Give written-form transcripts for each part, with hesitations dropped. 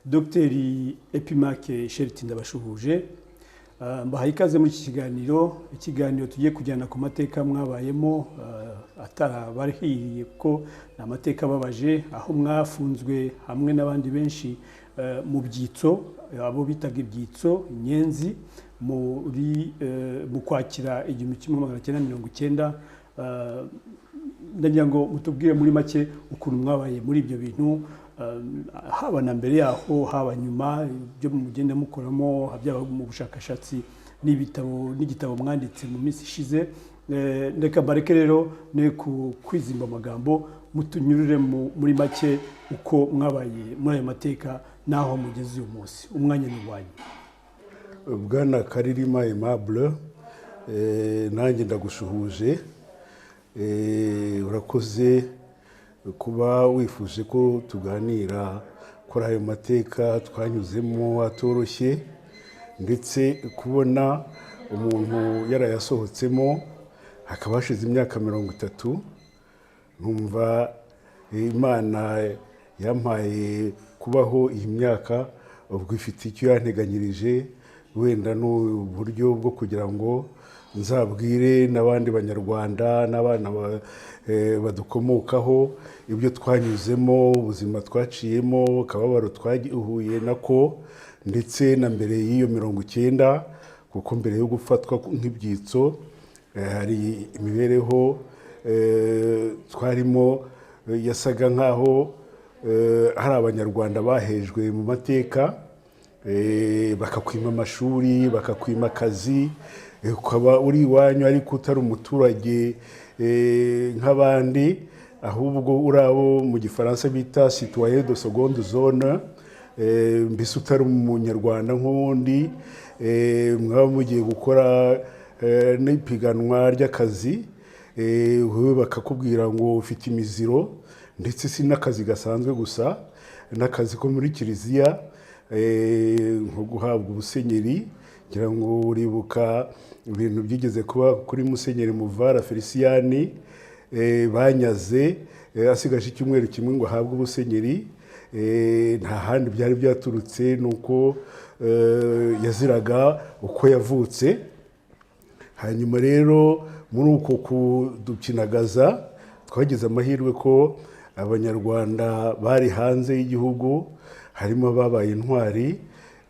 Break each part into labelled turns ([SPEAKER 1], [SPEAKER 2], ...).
[SPEAKER 1] Dr Epimake Sheriti ndabashuhuje. Mbahaye ikaze muri iki ikiganiro tugiye kujyana ku mateka mwabayemo atarabahiriye ko ni amateka ababaje aho mwafunzwe hamwe n'abandi benshi mu byitso abo bitaga ibyitso inyenzi mu kwakira 1990. Ndagira ngo mutubwire muri make ukuntu mwabaye muri ibyo bintu, haba na mbere yaho haba nyuma ibyo mugenda mukoramo, byaba mu bushakashatsi n'igitabo mwanditse mu minsi ishize. Ndeka bareke rero ne kwizimba amagambo, mutunyurire muri make uko mwabaye muri ayo mateka naho mugeze uyu munsi. Umwanya ni wanyu.
[SPEAKER 2] Bwana Karirima Aimable, nanjye ndagushuhuje. Urakoze kuba wifuje ko tuganira kuri ayo mateka twanyuzemo atoroshye, ndetse kubona umuntu yarayasohotsemo hakaba hashize imyaka 30. Numva Imana yampaye kubaho iyi myaka ubwo ifite icyo yanteganyirije, wenda n'uburyo bwo kugira ngo nzabwire n'abandi banyarwanda n'abana badukomokaho ibyo twanyuzemo, ubuzima twaciyemo, akababaro twahuye nako, ndetse na mbere y'iyo 90, kuko mbere yo gufatwa nk'ibyitso hari imibereho twarimo yasaga nkaho hari abanyarwanda bahejwe mu mateka, bakakwima amashuri, bakakwima akazi, ukaba uri iwanyu ariko utari umuturage nk'abandi, ahubwo urabo mu gifaransa bita citoyen de seconde zone, mbese utari umunyarwanda nk'undi. Mwaba mugiye gukora n'ipiganwa ry'akazi, wowe bakakubwira ngo ufite imiziro, ndetse si n'akazi gasanzwe gusa, n'akazi ko muri kiliziya, nko guhabwa ubusenyeri. Ngira ngo uribuka ibintu byigeze kuba kuri Musenyeri Muvara Felicien, banyaze asigaje icyumweru kimwe ngo ahabwe ubusenyeri. Nta handi byari byaturutse, nuko yaziraga uko yavutse. Hanyuma rero muri uko kudukinagaza twagize amahirwe ko abanyarwanda bari hanze y'igihugu harimo ababaye intwari,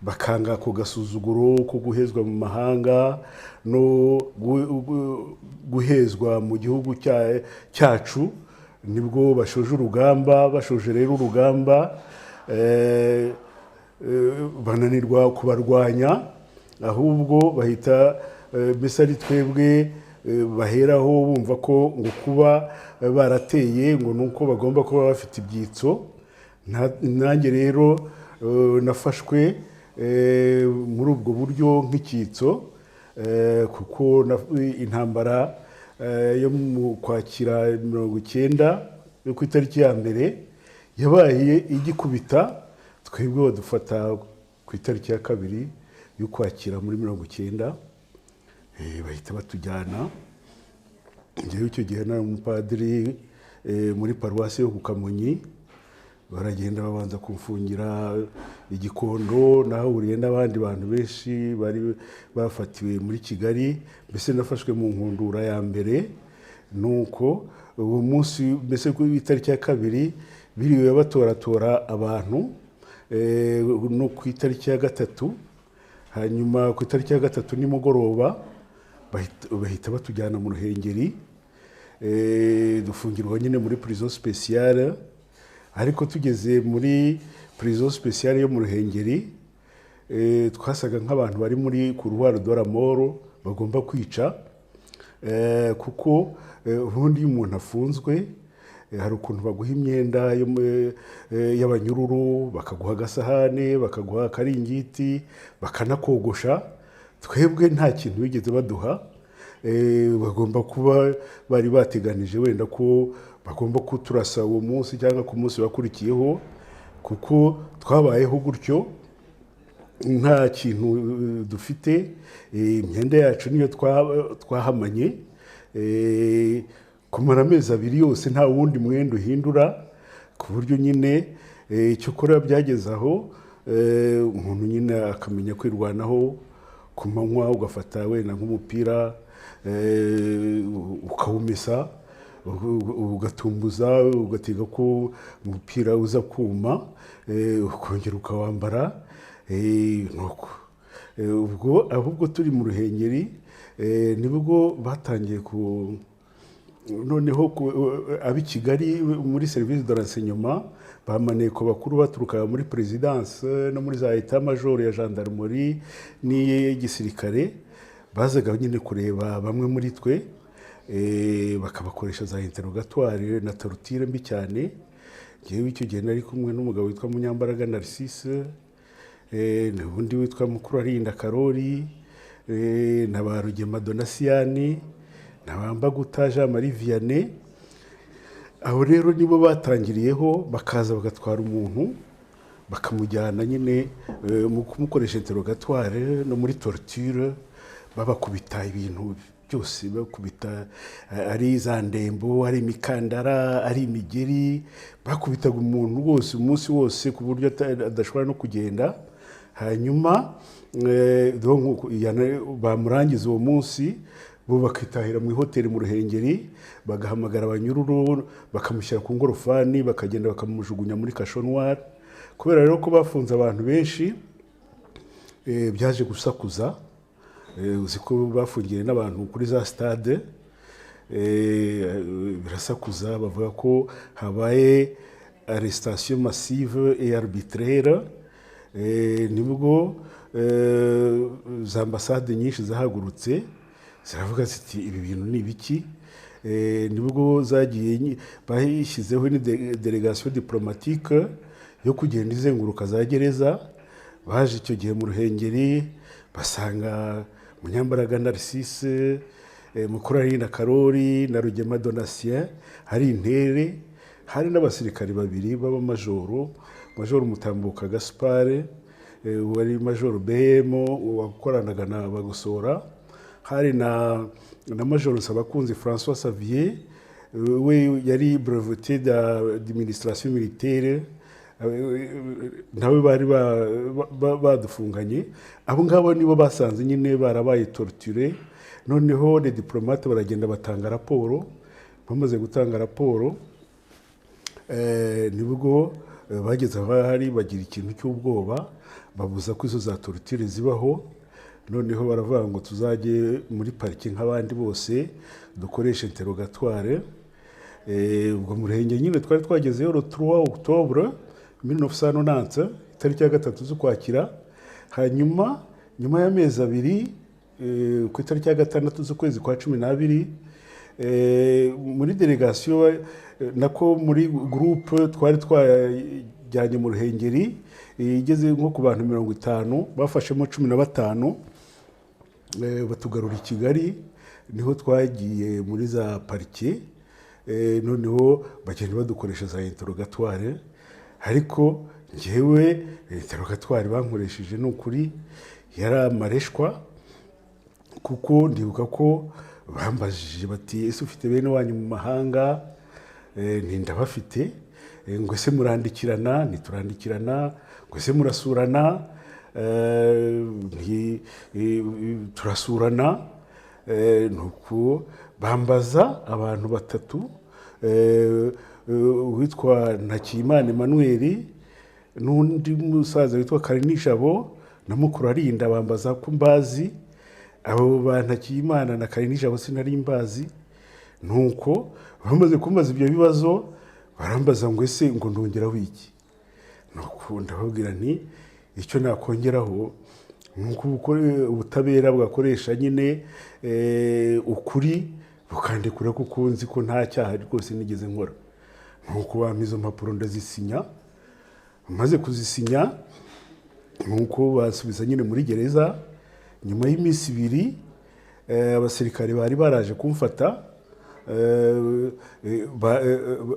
[SPEAKER 2] bakanga ku gasuzuguro ko guhezwa mu mahanga no guhezwa mu gihugu cyacu. Nibwo bashoje urugamba, bashoje rero urugamba bananirwa kubarwanya, ahubwo bahita mbese ari twebwe baheraho bumva ko ngo kuba barateye ngo nuko bagomba kuba bafite ibyitso. Nanjye rero nafashwe muri ubwo buryo nk'icyitso, kuko intambara yo mu kwakira 90 yo ku itariki ya mbere yabaye igikubita, twebwe badufata ku itariki ya kabiri yo kwakira muri 90. Bahita batujyana. Njyewe icyo gihe nari umupadiri muri paruwasi yo ku Kamonyi. Baragenda babanza kumfungira Igikondo, nahahuriye n'abandi bantu benshi bari bafatiwe muri Kigali. Mbese nafashwe mu nkundura ya mbere. Nuko uwo munsi mbese ku itariki ya kabiri biriwe batoratora abantu, no ku itariki ya gatatu. Hanyuma ku itariki ya gatatu nimugoroba bahita batujyana mu Ruhengeri, dufungirwa nyine muri prison spéciale. Ariko tugeze muri prison spéciale yo mu Ruhengeri, twasaga nk'abantu bari muri couloir de la mort bagomba kwica, kuko ubundi umuntu afunzwe hari ukuntu baguha imyenda y'abanyururu, bakaguha agasahane, bakaguha akaringiti, bakanakogosha. Twebwe nta kintu bigeze baduha. Bagomba kuba bari bateganije wenda ko bagomba kuturasa uwo munsi cyangwa ku munsi wakurikiyeho, kuko twabayeho gutyo nta kintu dufite. Imyenda yacu niyo twahamanye, kumara amezi 2 yose nta wundi mwenda uhindura, ku buryo nyine icyo kora byageze aho umuntu nyine akamenya kwirwanaho ku manywa, ugafata wenda nk'umupira ukawumesa, ugatumbuza, ugatiga ko umupira uza kuma, ukongera ukawambara. Nuko ubwo ahubwo turi mu Ruhengeri nibwo batangiye noneho ab'i Kigali muri service de renseignement bamaneko bakuru baturuka muri présidence no muri za état major ya gendarmerie n'igisirikare, bazaga nyine kureba bamwe muri twe, bakabakoresha za interrogatoire na torture mbi cyane. Ngewe icyo gihe nari kumwe n'umugabo witwa Munyambaraga Narcisse, n'undi witwa Mukurarinda Karori, na ba Rugema Donasiani, na Bambaguta Jean Marie Vianney. Aho rero nibo batangiriyeho, bakaza bagatwara umuntu bakamujyana nyine mu kumukoresha interrogatoire no muri torture, babakubita ibintu byose, bakubita ari za ndembo, ari imikandara, ari imigeri, bakubitaga umuntu rwose umunsi wose ku buryo adashobora no kugenda. Hanyuma bamurangiza uwo munsi, bo bakitahira mu hoteli mu Ruhengeri, bagahamagara abanyururu bakamushyira ku ngorofani, bakagenda bakamujugunya muri Cachot Noir. Kubera rero ko bafunze abantu benshi, byaje gusakuza. Uzi ko bafungiye n'abantu kuri za stade, birasakuza, bavuga ko habaye arrestation massive et arbitraire. Nibwo za ambasade nyinshi zahagurutse ziravuga ziti ibi bintu ni ibiki. Nibwo zagiye bahishyizeho ni delegation diplomatique yo kugenda izenguruka za gereza. Baje icyo gihe mu Ruhengeri, basanga Munyambaraga Narcisse, Mukurarinda Karori na Rugema Donatien hari intere, hari n'abasirikari babiri b'abamajoro, Major Mutambuka Gaspard wari Major BM wakoranaga na Bagosora, hari na Major Nsabakunzi François Xavier, we yari breveté d'administration militaire, nawe bari badufunganye. Abo ngabo nibo basanze nyine barabaye torture. Noneho les diplomates baragenda batanga raporo. Bamaze gutanga raporo, nibwo bageze ahari bagira ikintu cy'ubwoba, babuza ko izo za torture zibaho. Noneho baravuga ngo tuzajye muri pariki nk'abandi bose, dukoresha interrogatoire. Ubwo mu Ruhengeri nyine twari twagezeyo le 3 octobre 1990, itariki ya 3 z'Ukwakira. Hanyuma nyuma y'amezi abiri, ku itariki ya 6 z'ukwezi kwa 12, muri delegation nako muri groupe twari twajyanye mu Ruhengeri, igeze nko ku bantu 50, bafashemo 15, batugarura i Kigali. Niho twagiye muri za parike, noneho bagenda badukoresha za interrogatoire. Ariko njyewe interrogatoire bankoresheje n'ukuri yari amareshwa, kuko ndibuka ko bambajije bati ese ufite bene wanyu mu mahanga? Ndabafite. Ngo ese murandikirana? Ntiturandikirana. Ngo ese murasurana? Turasurana. Nuko bambaza abantu batatu, witwa Ntakiyimana Emmanuel n'undi musaza witwa Karinijabo na Mukurarinda, bambaza ko mbazi. Abo ba Ntakiyimana na Karinijabo sinari mbazi. Nuko bamaze kumbaza ibyo bibazo, barambaza ngo ese ngo ndongeraho iki? Nuko ndababwira nti icyo nakongeraho nuko ubutabera bwakoresha nyine ukuri bukandikura, kuko nzi ko nta cyaha rwose nigeze nkora. Nuko bampa izo mpapuro ndazisinya. Maze kuzisinya, nuko basubiza nyine muri gereza. Nyuma y'iminsi 2, abasirikare bari baraje kumfata,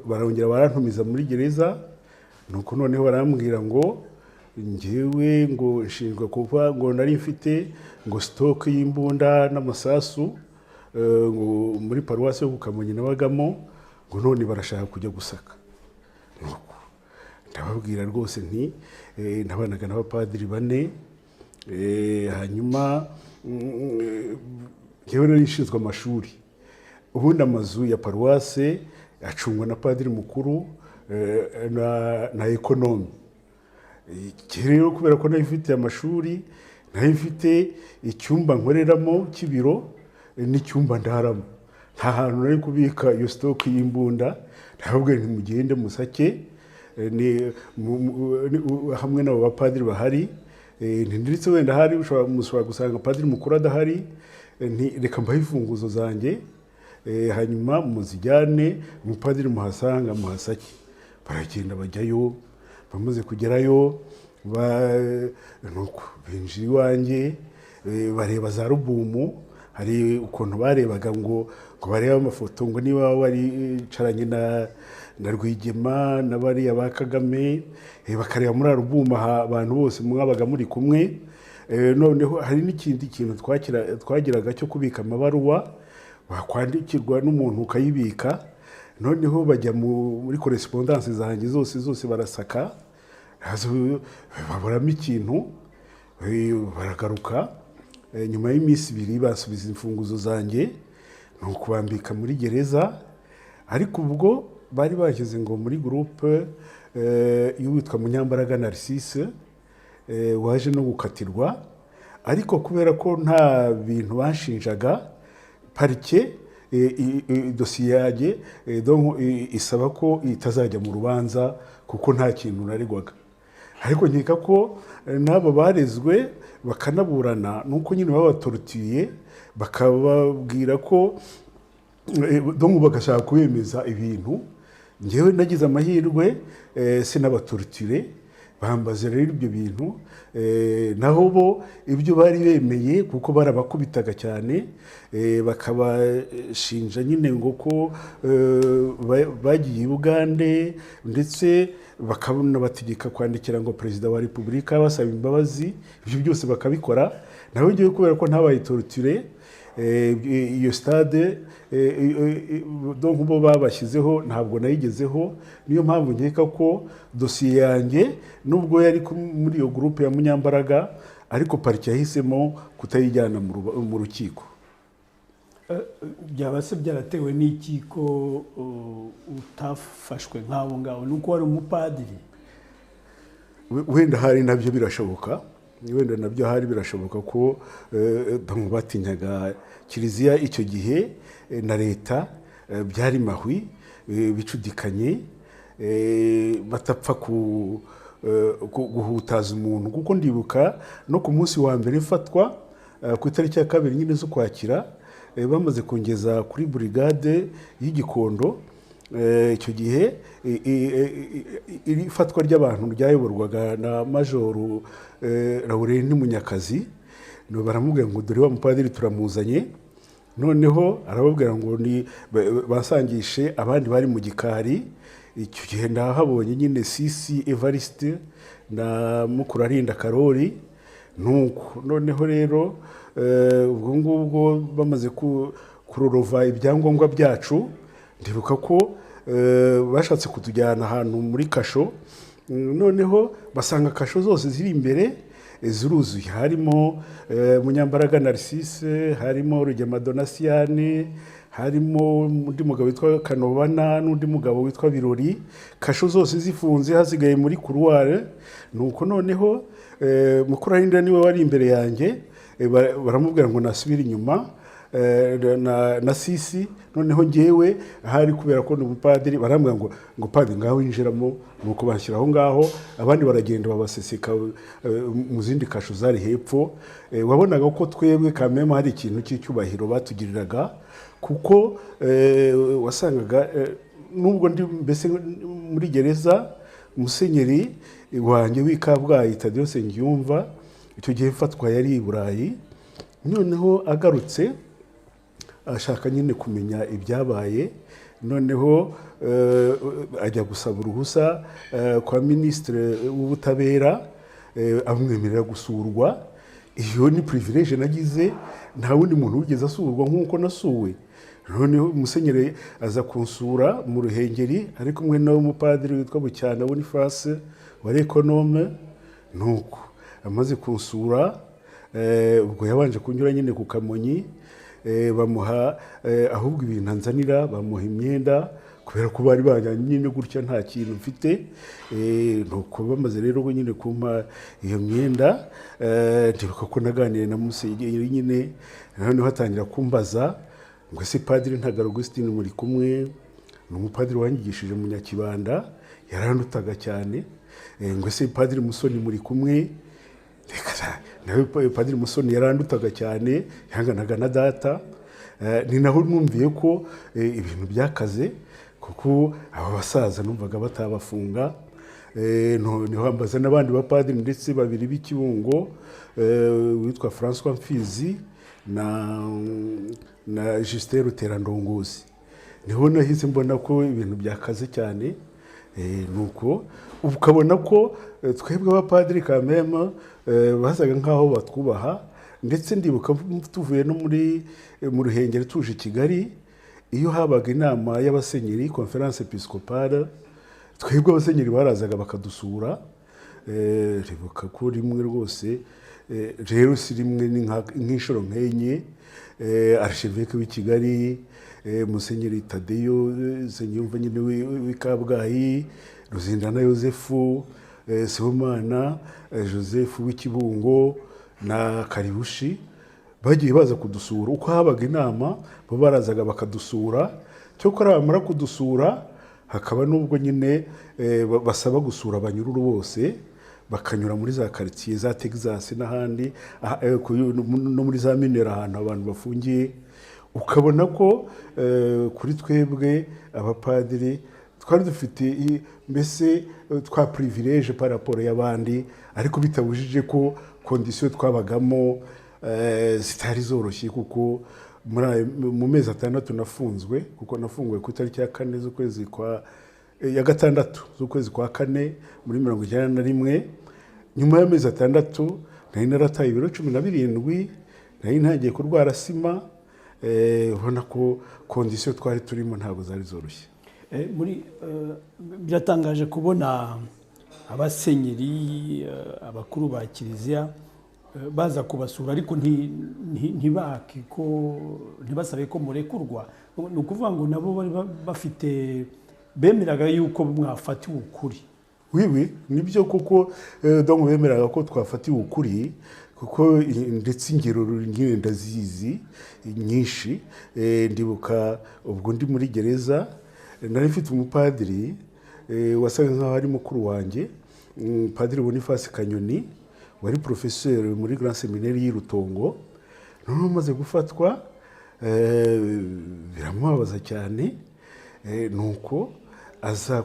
[SPEAKER 2] barongera barantumiza muri gereza. Nuko noneho barambwira ngo njyewe ngo nshinjwa kuva ngo nari mfite ngo stock y'imbunda n'amasasu ngo muri paruwasi yo ku Kamonyi nabagamo, ngo none barashaka kujya gusaka. Nuko ndababwira rwose nti nabanaga n'abapadiri 4 hanyuma njyewe nari nshinzwe amashuri. Ubundi amazu ya paruwase acungwa na padiri mukuru na ekonomi. Rero kubera ko nari mfite amashuri, nari mfite icyumba nkoreramo cy'ibiro n'icyumba ndaramo. Nta hantu nari kubika iyo stock y'imbunda. Ntabwo ntimugende musake hamwe n'abo bapadiri bahari. Ndetse wenda hari mushobora gusanga padiri mukuru adahari, reka mbahe imfunguzo zanjye hanyuma muzijyane umupadiri muhasanga muhasake. Baragenda bajyayo, bamaze kugerayo nuko binjira iwanjye, bareba za rubumu. Hari ukuntu barebaga ngo barebe amafoto ngo niba waricaranye na Rwigema n'abariya ba Kagame, bakareba muri alubumu abantu bose mwabaga muri kumwe. Noneho hari n'ikindi kintu twagiraga cyo kubika amabaruwa, bakwandikirwa n'umuntu ukayibika. Noneho bajya muri correspondance zanjye zose barasaka, baburamo ikintu, baragaruka. Nyuma y'iminsi 2 basubiza imfunguzo zanjye, nuko bambika muri gereza. Ariko ubwo bari bageze ngo muri groupe y'uwitwa Munyambaraga Narcisse waje no gukatirwa. Ariko kubera ko nta bintu bashinjaga, parike dosiye yanjye isaba ko itazajya mu rubanza kuko nta kintu naregwaga. Ariko nkeka ko n'abo barezwe bakanaburana nuko nyine babatorutiye, bakababwira ko bagashaka kubemeza ibintu. Njyewe nagize amahirwe sinabatorutire, bambaze rero ibyo bintu. Naho bo ibyo bari bemeye kuko barabakubitaga cyane, bakabashinja nyine ngo ko bagiye i Bugande, ndetse bakanabategeka kwandikira ngo Perezida wa Repubulika basaba imbabazi. Ibyo byose bakabikora. Naho ngiye kubera ko ntabaye torture, iyo stade donc bo babashyizeho ntabwo nayigezeho. Niyo mpamvu nkeka ko dosiye yanjye nubwo yari muri iyo groupe ya Munyambaraga, ariko parike yahisemo kutayijyana mu rukiko.
[SPEAKER 1] Byaba se byaratewe n'iki ko utafashwe nk'abo ngabo? Nuko wari umupadiri?
[SPEAKER 2] Wenda hari nabyo birashoboka, wenda nabyo hari birashoboka ko batinyaga Kiliziya icyo gihe na leta, byari mahwi bicudikanye, batapfa guhutaza umuntu. Kuko ndibuka no ku munsi wa mbere mfatwa ku itariki ya 2 nyine z'Ukwakira, bamaze kongeza kuri brigade y'Igikondo. Icyo gihe iri fatwa ry'abantu ryayoborwaga na Major Laurent Munyakazi. Baramubwira ngo dore wa mupadiri turamuzanye. Noneho arababwira ngo basangishe abandi bari mu gikari. Icyo gihe ndahabonye nyine Sisi Evariste na Mukurarinda Karori. Nuko noneho rero ubwo ngubwo bamaze kurorova ibyangombwa byacu, ndibuka ko bashatse kutujyana ahantu muri kasho. Noneho basanga kasho zose ziri imbere ziruzuye. Harimo Munyambaraga Narcisse, harimo Rugema Donasiane, harimo undi mugabo witwa Kanobana n'undi mugabo witwa Birori. Kasho zose zifunze, hasigaye muri couloir. Nuko noneho Mukurarinda niwe wari imbere yanjye, baramubwira ngo nasubire inyuma na Sisi. Noneho ngewe hari kubera ko n'umupadiri, barambwira ngo padiri ngaho winjiramo. Nuko bashyira aho ngaho, abandi baragenda babaseseka mu zindi kasho zari hepfo. Wabonaga ko twebwe kameme hari ikintu cy'icyubahiro batugiriraga, kuko wasangaga nubwo ndi mbese muri gereza, Musenyeri wanjye w'Ikabwayi Tadeo Nsengiyumva icyo gihe mfatwa yari i Burayi. Noneho agarutse ashaka nyine kumenya ibyabaye. Noneho ajya gusaba uruhusa kwa Ministre w'Ubutabera, amwemerera gusurwa. Iyo ni privilege nagize, nta wundi muntu wigeze asurwa nk'uko nasuwe. noneho musenyeri aza kunsura mu Ruhengeri ari kumwe n'umupadiri witwa Bucyana Boniface wari ekonome. Nuko amaze kunsura ubwo yabanje kunyura nyine ku Kamonyi, bamuha ahubwo ibintu anzanira, bamuha imyenda kubera ko bari bajyanye nyine gutya nta kintu mfite. Nuko bamaze rero nyine kumpa iyo myenda, ndibuka ko naganiriye na musenyeri nyine, noneho hatangira kumbaza ngo ese Padiri Ntagara Augustin muri kumwe, ni umupadiri wanyigishije mu Nyakibanda, yarandutaga cyane. Ngo ese Padiri Musoni muri kumwe, nawe Padiri Musoni yarandutaga cyane, yanganaga na data. Ni naho numviye ko ibintu byakaze, kuko aba basaza numvaga batabafunga. Niho ambaza n'abandi bapadiri ndetse babiri b'Ikibungo, witwa François Mfizi na Justin Ruterandongozi. Niho nahise mbona ko ibintu byakaze cyane. Nuko ukabona ko twebwe abapadiri kameme basaga nkaho batwubaha, ndetse ndibuka tuvuye no mu Ruhengeri tuje i Kigali, iyo habaga inama y'abasenyeri conference episcopale, twebwe abasenyeri barazaga bakadusura. Ribuka ko rimwe rwose rero si rimwe nk'inshuro nk'enye, archevêque w'i Kigali, Musenyeri Tadeyo Nsengiyumva nyine w'i Kabgayi, Ruzindana Yosefu, Sibomana Joseph w'Ikibungo na Karibushi, bagiye baza kudusura. Uko habaga inama bo barazaga bakadusura, cyokora bamara kudusura hakaba nubwo nyine basaba gusura abanyururu bose, bakanyura muri za quartier za Texas n'ahandi no muri za Minera ahantu abantu bafungiye. Ukabona ko kuri twebwe abapadiri twari dufite mbese twa privilege par rapport y'abandi, ariko bitabujije ko condition twabagamo zitari zoroshye, kuko mu mezi 6 nafunzwe, kuko nafunguwe ku itariki ya 4 z'ukwezi kwa ya gatandatu z'ukwezi kwa 4 muri 1991. Nyuma y'amezi 6 nari narataye ibiro 17, nari ntagiye kurwara sima. Ubona ko condition twari turimo ntabwo zari zoroshye.
[SPEAKER 1] Biratangaje kubona abasenyeri abakuru ba Kiliziya baza kubasura, ariko ntibasabe ko murekurwa. Ni ukuvuga ngo nabo bari bafite, bemeraga yuko mwafatiwe ukuri.
[SPEAKER 2] Oui, nibyo kuko donc bemeraga ko twafatiwe ukuri, kuko ndetse ingero nyine ndazizi nyinshi. Ndibuka ubwo ndi muri gereza, nari mfite umupadiri wasaga nkaho ari mukuru wanjye, Padiri Boniface Kanyoni, wari professeur muri Grand Seminaire y'i Rutongo. Noneho maze gufatwa biramubabaza cyane, nuko aza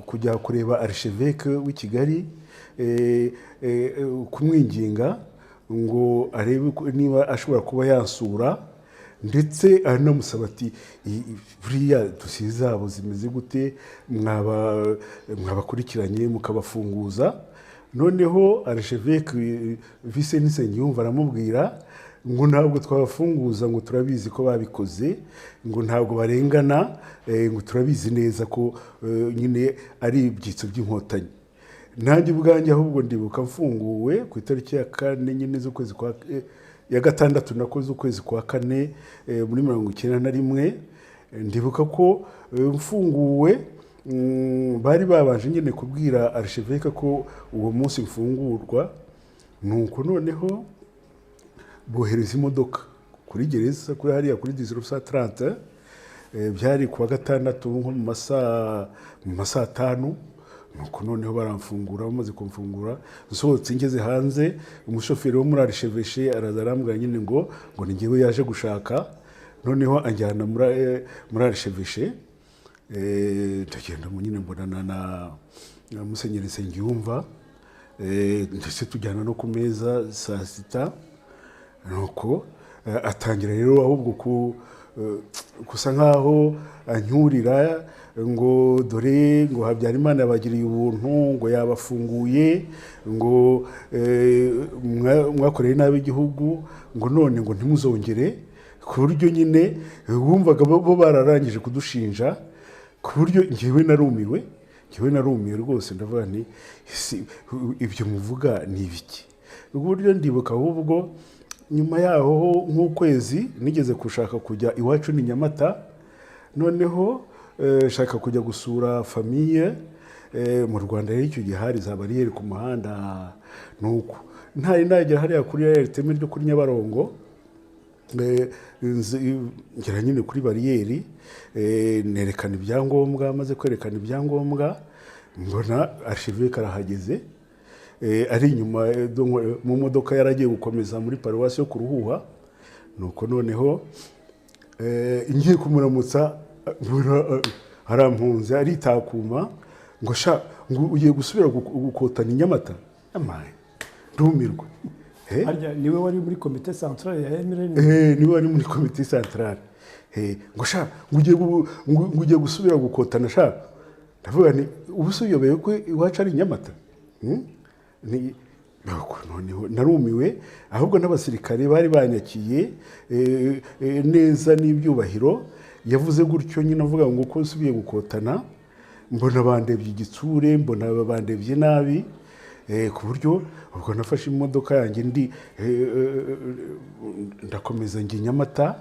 [SPEAKER 2] kujya kureba archevêque w'i Kigali, kumwinginga ngo arebe niba ashobora kuba yansura, ndetse anamusaba ati buriya dosiye zabo zimeze gute, mwabakurikiranye mukabafunguza. Noneho archevêque Vincent Nsengiyumva aramubwira ngo ntabwo twabafunguza, ngo turabizi ko babikoze, ngo ntabwo barengana, ngo turabizi neza ko nyine ari ibyitso by'inkotanyi. Nanjye ubwanjye ahubwo ndibuka mfunguwe ku itariki ya 4 nyine z'ukwezi kwa ya gatandatu nakoze ukwezi kwa 4 muri 1991. Ndibuka ko mfunguwe bari babanje nyine kubwira archevêque ko uwo munsi mfungurwa. Nuko noneho bohereza imodoka kuri gereza, kuri hariya kuri 1930, byari kuwa gatandatu nko mu masaa 5. Nuko noneho baramfungura. Bamaze kumfungura nsohotse ngeze hanze, umushoferi wo muri archevêché araza arambwira nyine ngo ni ngewe yaje gushaka. Noneho anjyana muri archevêché, ndagenda nyine mbonana na Musenyeri Nsengiyumva, ndetse tujyana no ku meza saa 6. Nuko atangira rero ahubwo kusa nkaho anyurira ngo dore ngo Habyarimana yabagiriye ubuntu, ngo yabafunguye, ngo mwakoreye nabi igihugu, ngo none ngo ntimuzongere ku buryo nyine wumvaga bo bararangije kudushinja, ku buryo njyewe narumiwe rwose, ndavuga nti ibyo muvuga ni ibiki. Uburyo ndibuka ahubwo nyuma yaho nk'ukwezi nigeze gushaka kujya iwacu ni Nyamata, noneho shaka kujya gusura famiye mu Rwanda. Rero icyo gihe hari za bariyeri ku muhanda, nuko ntari nagera hariya kuri RTM ryo kuri Nyabarongo, ngera nyine kuri bariyeri, nerekana ibyangombwa, maze kwerekana ibyangombwa mbona archive karahageze, ari inyuma mu modoka yaragiye gukomeza muri paruwasi yo Kuruhuha. Nuko noneho ngiye kumuramutsa harampunze aritakuma ngo ngo ugiye gusubira gukotana i Nyamata. Amaye ndumirwa.
[SPEAKER 1] Harya niwe wari muri komite centrale ya MRN?
[SPEAKER 2] Niwe wari muri komite centrale. Ngo ugiye gusubira gukotana ndavuga nti ubusubiyobeye ko iwacu ari i Nyamata. Noneho narumiwe, ahubwo n'abasirikare bari banyakiye neza n'ibyubahiro. Yavuze gutyo nyine avuga ngo ko usubiye gukotana, mbona bandebye igitsure, mbona bandebye nabi, ku buryo ubwo nafashe imodoka yanjye ndakomeza njye Nyamata.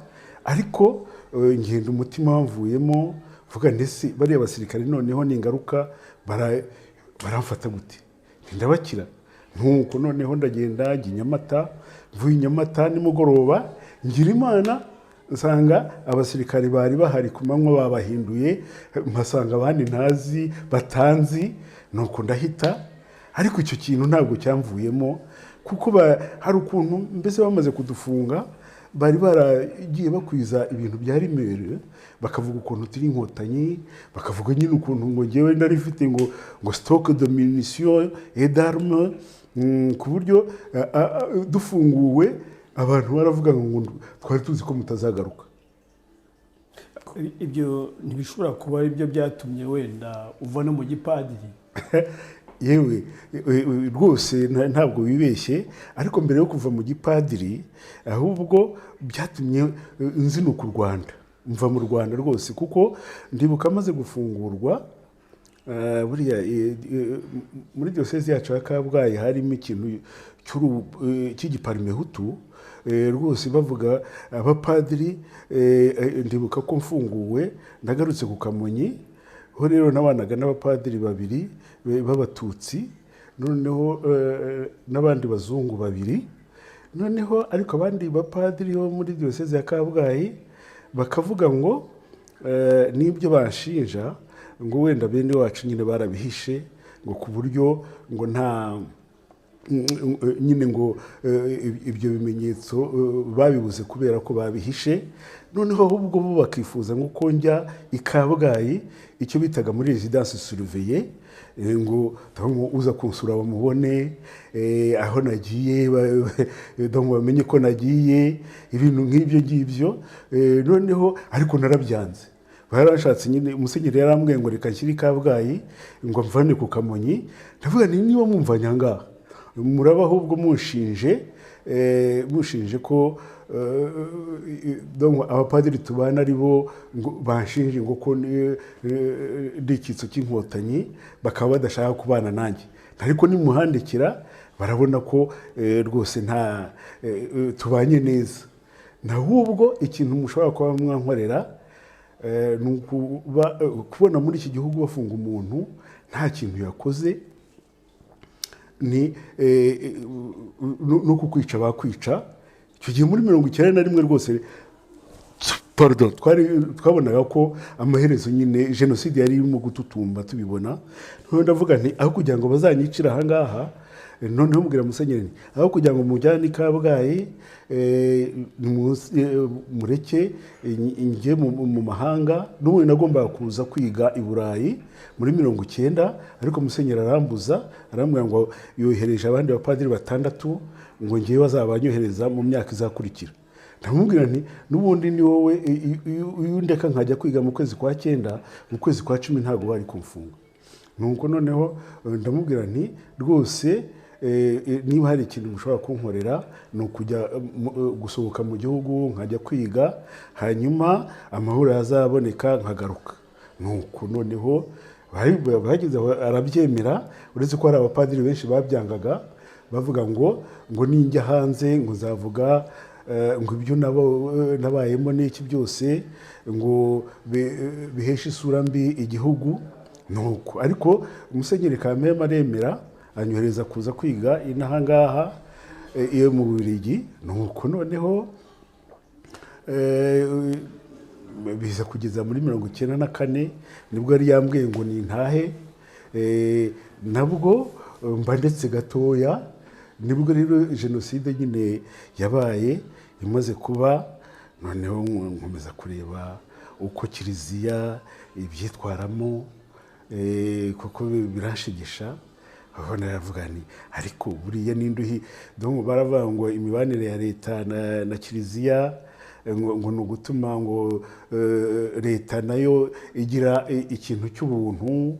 [SPEAKER 2] Ariko ngenda umutima wamvuyemo, vuga ndetse bariya basirikare noneho ningaruka baramfata gute, ndabakira. Nuko noneho ndagenda njye Nyamata, mvuye Nyamata nimugoroba ngira Imana nsanga abasirikare bari bahari ku manywa babahinduye, mpasanga abandi ntazi batanzi. Nuko ndahita, ariko icyo kintu ntabwo cyamvuyemo, kuko hari ukuntu mbese bamaze kudufunga bari baragiye bakwiza ibintu bya rimere, bakavuga ukuntu turi inkotanyi, bakavuga nyine ukuntu ngo ngewe ndari mfite ngo stock de munitions et d'armes, ku buryo dufunguwe abantu baravuga ngo twari tuzi ko mutazagaruka.
[SPEAKER 1] Ibyo ntibishobora kuba ari byo byatumye wenda uva no mu gipadiri?
[SPEAKER 2] Yewe rwose ntabwo wibeshye, ariko mbere yo kuva mu gipadiri ahubwo byatumye nzinuka u Rwanda, mva mu Rwanda rwose, kuko ndibuka amaze gufungurwa buriya muri diocese yacu ya Kabgayi harimo ikintu cy'igiparime Hutu, rwose bavuga abapadiri. Ndibuka ko mfunguwe ndagarutse ku Kamonyi, ho rero nabanaga n'abapadiri babiri b'Abatutsi, noneho n'abandi bazungu babiri, noneho ariko abandi bapadiri bo muri diocese ya Kabgayi bakavuga ngo n'ibyo bashinja ngo wenda bene wacu nyine barabihishe, ngo ku buryo ngo nta nyine ngo ibyo bimenyetso babibuze kubera ko babihishe. Noneho ahubwo bo bakifuza ngo njya i Kabgayi icyo bitaga muri residence surveillée, ngo uza kunsura bamubone aho nagiye, bamenye ko nagiye, ibintu nk'ibyo ngibyo. Noneho ariko narabyanze, barashatse nyine. Musenyeri yarambwiye ngo reka nshyire i Kabgayi ngo mvane ku Kamonyi. Ndavuga nti niba mumvanye ahangaha muraba ahubwo mushinje ko abapadiri tubana ari bo banshinje ngo ko ndi icyitso cy'inkotanyi, bakaba badashaka kubana nanjye. Ariko nimuhandikira barabona ko rwose nta tubanye neza. Ahubwo ikintu mushobora kuba mwankorera ni kubona muri iki gihugu bafunga umuntu nta kintu yakoze, ni no kukwica bakwica. Icyo gihe muri 1991 rwose twabonaga ko amaherezo nyine jenoside yari irimo gututumba tubibona. Noneho ndavuga nti aho kugira ngo bazanyicira ahangaha, noneho mubwira Musenyeri aho kugira ngo mujyane i Kabgayi mureke njye mu mahanga. N'ubundi nagombaga kuza kwiga i Burayi muri 90, ariko Musenyeri arambuza, arambwira ngo yohereje abandi bapadiri 6 ngo ngiye bazabanyohereza mu myaka izakurikira. Ndamubwira nti n'ubundi ni wowe iyo ndeka nkajya kwiga mu kwezi kwa 9, mu kwezi kwa 10 ntago bari kumfunga. Nuko noneho ndamubwira nti rwose niba hari ikintu mushobora kunkorera ni ukujya gusohoka mu gihugu nkajya kwiga, hanyuma amahoro yazaboneka nkagaruka. nuko noneho bageze arabyemera, uretse ko hari abapadiri benshi babyangaga bavuga ngo ninjya hanze ngo nzavuga ngo ibyo nabayemo n'iki byose ngo biheshe isura mbi igihugu. nuko ariko Musenyeri Kamema aremera anyohereza kuza kwiga inaha ngaha iyo mu Bubiligi. nuko noneho biza kugeza muri 1994 nibwo yari yambwiye ngo nintahe, nabwo mba ndetse gatoya, nibwo rero jenoside nyine yabaye imaze kuba. noneho nkomeza kureba uko kiliziya ibyitwaramo, kuko biranshigisha. aho naravuga nti ariko buriya n'induhi donc baravuga ngo imibanire ya leta na kiliziya ngo no gutuma ngo leta nayo igira ikintu cy'ubuntu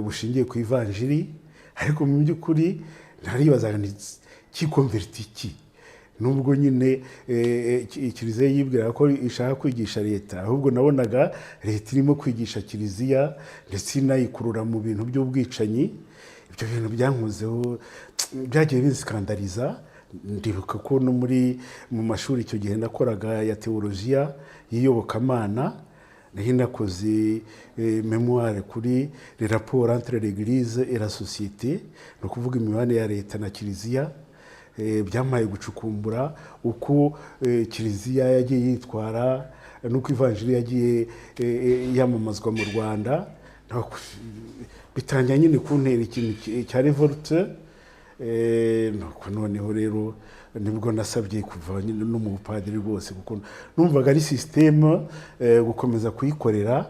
[SPEAKER 2] bushingiye ku ivanjiri, ariko mu by'ukuri naribazaga nti kikonverti iki, nubwo nyine kiliziya yibwira ko ishaka kwigisha leta, ahubwo nabonaga leta irimo kwigisha kiliziya ndetse inayikurura mu bintu by'ubwicanyi. ibyo bintu byankozeho byagiye binskandaliza. ndibuka ko no mu mashuri icyo gihe nakoraga ya teologiya y'iyobokamana, naho nakoze memoire kuri les rapports entre l'église et la société, no kuvuga imibanire ya leta na kiliziya. byamaye gucukumbura uko kiliziya yagiye yitwara nuko ivanjiri yagiye yamamazwa mu Rwanda. bitangira nyine kuntera ikintu cya revolte. nuko noneho rero nibwo nasabye kuva nyine no mu bupadiri rwose, kuko numvaga ari systeme gukomeza kuyikorera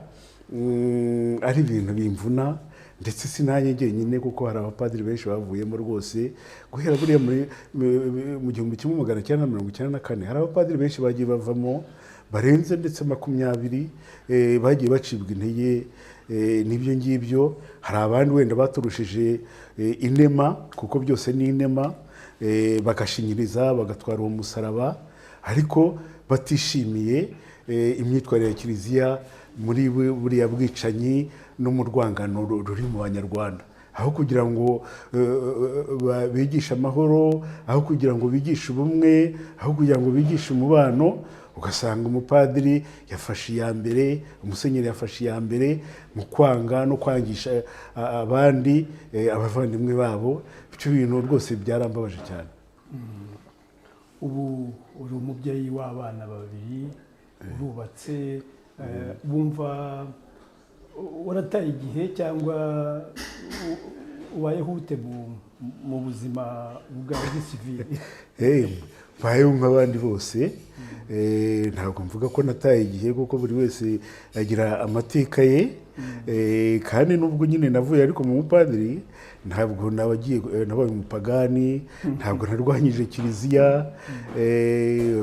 [SPEAKER 2] ari ibintu bimvuna, ndetse sinanye njyenyine kuko hari abapadiri benshi bavuyemo rwose. guhera buriya mu 1994 hari abapadiri benshi bagiye bavamo barenze ndetse 20 bagiye bacibwa intege n'ibyo ngibyo. hari abandi wenda baturushije inema, kuko byose ni inema, bagashinyiriza bagatwara uwo musaraba, ariko batishimiye imyitwarire ya kiliziya muri buriya bwicanyi no mu rwangano ruri mu Banyarwanda. aho kugira ngo bigishe amahoro, aho kugira ngo bigishe ubumwe, aho kugira ngo bigishe umubano, ugasanga umupadiri yafashe iya mbere, umusenyeri yafashe iya mbere mu kwanga no kwangisha abandi abavandimwe babo. ibyo bintu rwose byarambabaje cyane.
[SPEAKER 1] ubu uri umubyeyi w'abana babiri, urubatse, bumva warataye igihe cyangwa ubayeho ute mu buzima bwawe bw'isivili?
[SPEAKER 2] mbayeho nk'abandi bose. ntabwo mvuga ko nataye igihe, kuko buri wese agira amateka ye. kandi nubwo nyine navuye ariko mu bupadiri ntabwo nabaye umupagani, ntabwo narwanyije kiliziya.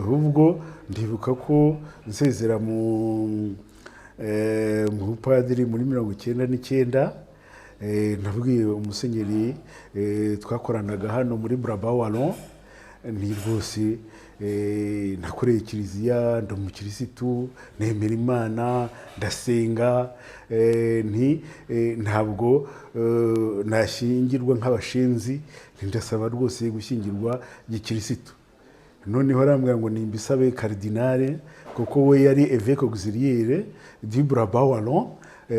[SPEAKER 2] ahubwo ndibuka ko nsezera mu bupadiri muri 1999, nabwiye umusenyeri twakoranaga hano muri Brabant Wallon, ni rwose nakoreye kiliziya, ndi umukirisitu, nemera Imana, ndasenga, ntabwo nashyingirwa nk'abashenzi, ndasaba rwose gushyingirwa gikirisitu. noneho arambwira ngo nimbisabe Cardinal, kuko we yari évêque auxiliaire du Brabant Wallon,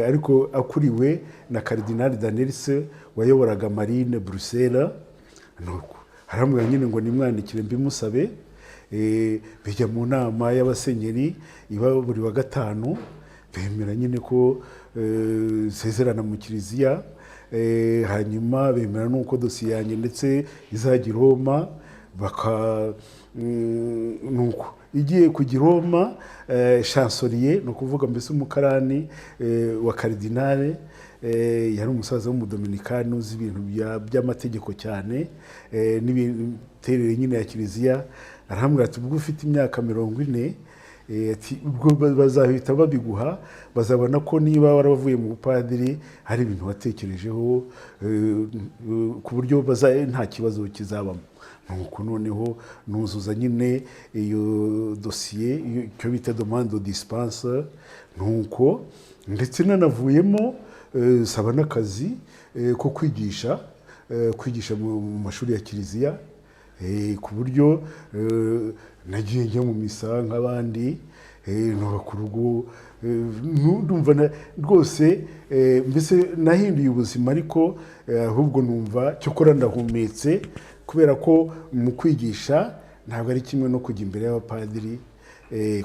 [SPEAKER 2] ariko akuriwe na Cardinal Danels wayoboraga Marine Bruxelles. nuko arambwira nyine ngo nimwandikire mbimusabe. bijya mu nama y'abasenyeri iba buri wa gatanu, bemera nyine ko sezerana mu kiliziya. hanyuma bemera nuko dosiye yanjye ndetse izajya i Roma. nuko igiye kujya i Roma, chancelier no kuvuga mbese umukarani wa Cardinal, yari umusaza w'umudominikani uzi ibintu by'amategeko cyane n'imiterere nyine ya kiliziya. arambwira ati ubwo ufite imyaka 40 ati ubwo bazahita babiguha, bazabona ko niba waravuye mu bupadiri hari ibintu watekerejeho ku buryo nta kibazo kizabamo. Nuko noneho nuzuza nyine iyo dosiye, icyo bita demande de dispense, nuko ndetse nanavuyemo saba n'akazi ko kwigisha mu mashuri ya kiliziya, ku buryo nagiye njya mu misa nk'abandi, nubaka urugo, ndumva rwose mbese nahinduye ubuzima, ariko ahubwo numva cyokora ndahumetse, kubera ko mu kwigisha ntabwo ari kimwe no kujya imbere y'abapadiri,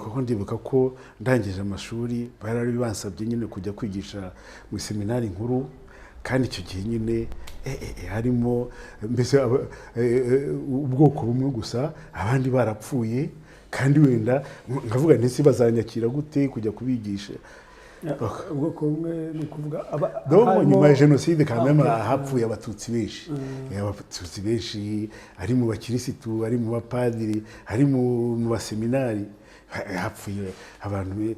[SPEAKER 2] kuko ndibuka ko ndangije amashuri bari bansabye nyine kujya kwigisha mu seminari nkuru, kandi icyo gihe nyine harimo mbese ubwoko bumwe gusa, abandi barapfuye, kandi wenda nkavuga nti bazanyakira gute kujya kubigisha.
[SPEAKER 1] ubwoko bumwe ni ukuvuga
[SPEAKER 2] nyuma ya jenoside kandi hapfuye abatutsi benshi, abatutsi benshi ari mu bakirisitu, ari mu bapadiri, ari mu baseminari, hapfuye abantu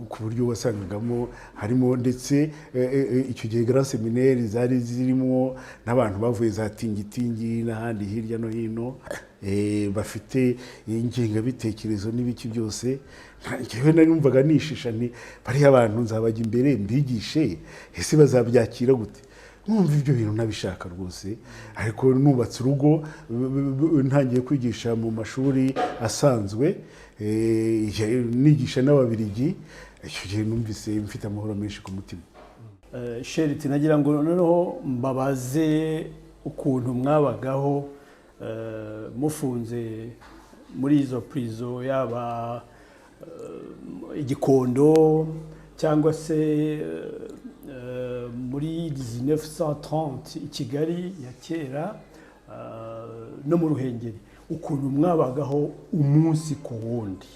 [SPEAKER 2] ku buryo wasangagamo harimo ndetse icyo gihe grand seminaire zari zirimo n'abantu bavuye za Tingitingi n'ahandi hirya no hino, bafite ingengabitekerezo n'ibiki byose. Njyewe narumvaga nishisha nti bariya abantu nzabajya imbere mbigishe, ese bazabyakira gute? Numva ibyo bintu nabishaka rwose, ariko nubatse urugo ntangiye kwigisha mu mashuri asanzwe, nigisha n'Ababiligi, icyo gihe numvise mfite amahoro menshi ku mutima.
[SPEAKER 1] Sheriti, nagira ngo noneho mbabaze ukuntu mwabagaho mufunze muri izo prison, yaba Igikondo cyangwa se muri 1930 i Kigali ya kera, no mu Ruhengeri, ukuntu mwabagaho umunsi ku wundi.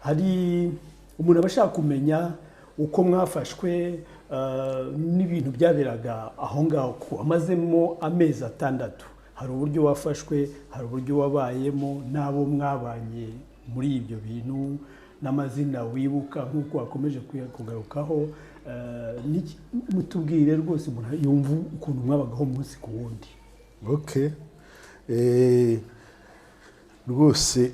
[SPEAKER 1] Hari umuntu abashaka kumenya uko mwafashwe n'ibintu byaberaga aho ngaho, amazemo amezi 6. Hari uburyo wafashwe, hari uburyo wabayemo, n'abo mwabanye muri ibyo bintu, n'amazina wibuka nk'uko wakomeje kugarukaho. Mutubwire rwose umuntu yumva ukuntu mwabagaho umunsi ku wundi.
[SPEAKER 2] Okay. Rwose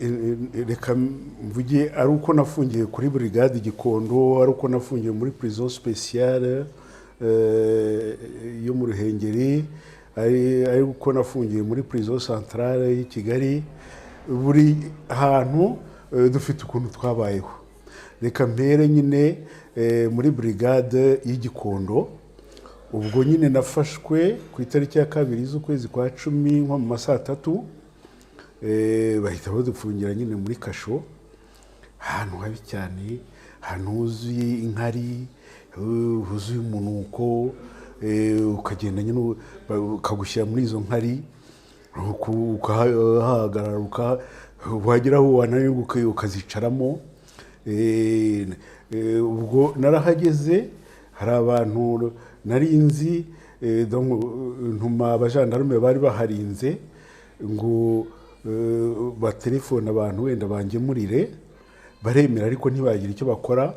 [SPEAKER 2] reka mvuge ari uko nafungiye kuri brigade Gikondo, ari uko nafungiye muri prison spéciale yo mu Ruhengeri, ari uko nafungiye muri prison centrale y'i Kigali. Buri hantu dufite ukuntu twabayeho. Reka mpere nyine muri brigade y'Igikondo. Ubwo nyine nafashwe ku itariki ya 2 z'ukwezi kwa 10 nko mu masaa 3, bahita badufungira nyine muri kasho, ahantu habi cyane, ahantu huzuye inkari, huzuye umunuko, ukagenda nyine ukagushyira muri izo nkari, ukahagarara, wagera aho wananirwa ukazicaramo. Ubwo narahageze, hari abantu narinzi, ntuma abajandarume bari baharinze ngo batelefone abantu wenda bangemurire, baremera ariko ntibagira icyo bakora.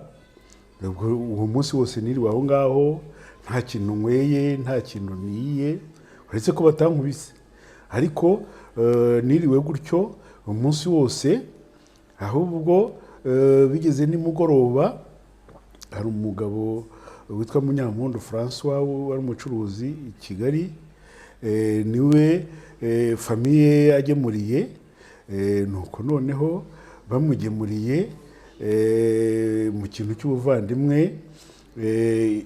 [SPEAKER 2] Uwo munsi wose niriwe aho ngaho, nta kintu nyweye, nta kintu niye, uretse ko batankubise, ariko niriwe gutyo umunsi wose. Ahubwo bigeze nimugoroba, hari umugabo witwa Munyampundu François, wari umucuruzi i Kigali, niwe famiye agemuriye. Nuko noneho bamugemuriye mu kintu cy'ubuvandimwe,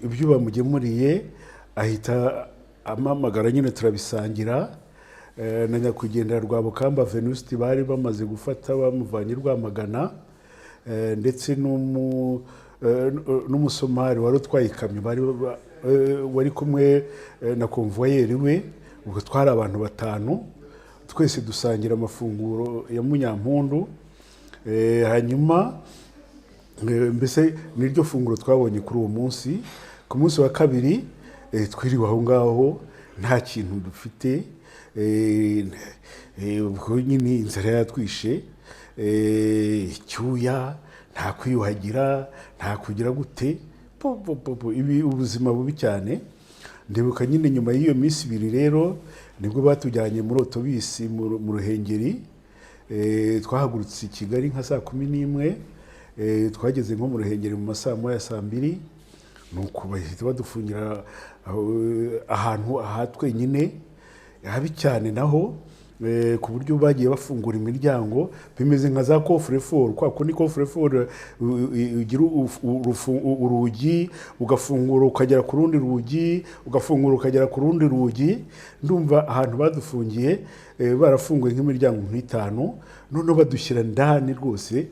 [SPEAKER 2] ibyo bamugemuriye ahita amamagara, nyine turabisangira. Na nyakwigendera Rwabukamba Venuste bari bamaze gufata, bamuvanye Rwamagana, ndetse n'umusomari wari utwaye ikamyo wari kumwe na konvoyeri we. Ubwo twari abantu 5, twese dusangira amafunguro ya Munyampundu. Hanyuma mbese niryo funguro twabonye kuri uwo munsi. Ku munsi wa 2 twiriwe aho ngaho, nta kintu dufite, ubwo nyine inzara yatwishe, icyuya nta kwiyuhagira, nta kugira gute, ibi ubuzima bubi cyane. Ndibuka nyine nyuma y'iyo minsi 2 rero nibwo batujyanye muri otobisi mu Ruhengeri, twahagurutse i Kigali nka saa 11, twageze nko mu Ruhengeri mu masaa moya saa 2, nuko bahita badufungira ahantu twenyine habi cyane naho, ku buryo bagiye bafungura imiryango bimeze nka za coffre-fort, kwa kundi coffre-fort ugira urugi ugafungura ukagera ku rundi rugi, ugafungura ukagera ku rundi rugi. Ndumva ahantu badufungiye barafunguye nk'imiryango nk'itanu, none badushyira ndani rwose,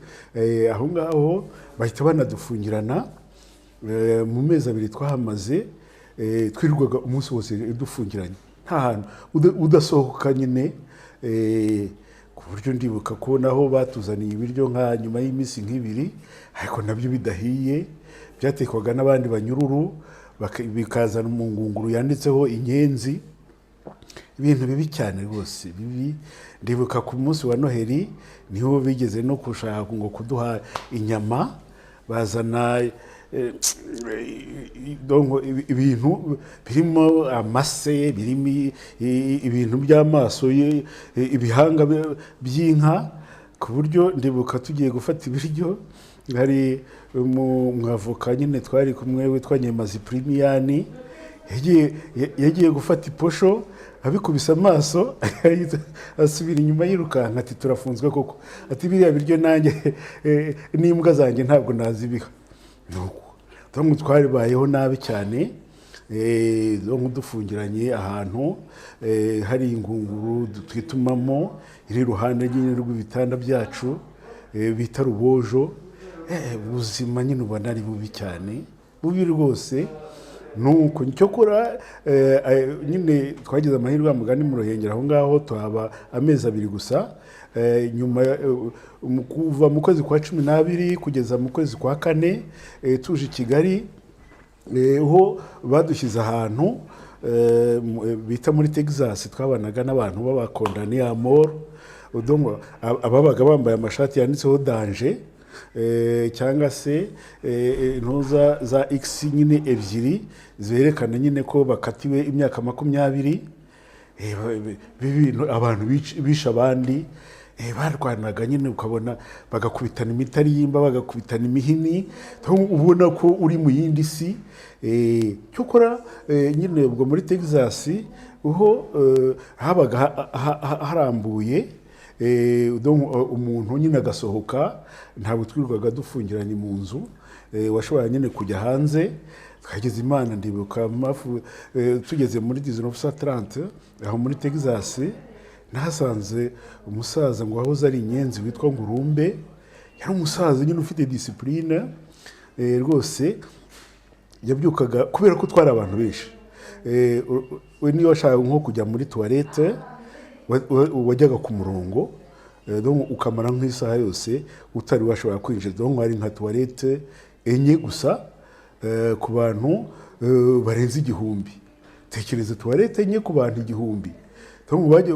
[SPEAKER 2] aho ngaho bahita banadufungirana. Mu mezi 2 twahamaze, twirirwaga umunsi wose dufungiranye nta hantu udasohoka nyine, ku buryo ndibuka ko naho batuzaniye ibiryo nka nyuma y'iminsi nk'ibiri, ariko nabyo bidahiye, byatekwaga n'abandi banyururu bikazana mu ngunguru yanditseho inyenzi, ibintu bibi cyane rwose bibi. Ndibuka ku munsi wa Noheli niho bigeze no kushaka ngo kuduha inyama, bazana ibintu birimo amase, birimo ibintu by'amaso, ibihanga by'inka, ku buryo ndibuka tugiye gufata ibiryo, hari umwavoka nyine twari kumwe witwa Nyemazi Primiyani, yagiye gufata iposho, abikubise amaso asubira inyuma yirukanka ati turafunzwe koko, ati biriya biryo nanjye n'imbwa zanjye ntabwo nazibiha. Nuko twaribayeho nabi cyane, dufungiranye ahantu hari ingunguru twitumamo iri iruhande nyine rw'ibitanda byacu bita rubojo. Ubuzima nyine ubona ari bubi cyane, bubi rwose. Nuko cyokora nyine twagize amahirwe y'amugani mu Ruhengeri, aho ngaho tuhaba amezi 2 gusa. Nyuma kuva mu kwezi kwa 12 kugeza mu kwezi kwa 4 tuje i Kigali, ho badushyize ahantu bita muri Texas. Twabanaga n'abantu b'abakondani ya mort, ababaga bambaye amashati yanditseho danger, cyangwa se intuza za X nyine ebyiri zerekana nyine ko bakatiwe imyaka 20. Abantu bisha abandi, barwanaga nyine, ukabona bagakubitana imitarimba, bagakubitana imihini, ubona ko uri mu yindi si. Cyokora nyine ubwo muri Texas uho habaga harambuye, umuntu nyine agasohoka, ntabwo twirirwaga dufungiranye mu nzu, washobora nyine kujya hanze. Twageze Imana, ndibuka tugeze muri 1930 aho muri Texas, nahasanze umusaza ngo wahoze ari inyenzi witwa Ngurumbe. Yari umusaza nyine ufite discipline rwose, yabyukaga kubera ko twari abantu benshi. We niyo washaka nko kujya muri toilette wajyaga ku murongo, ukamara nk'isaha yose utari washobora kwinjira. Hari nka toilette 4 gusa ku bantu barenze 1000. Tekereza toilette 4 ku bantu 1000.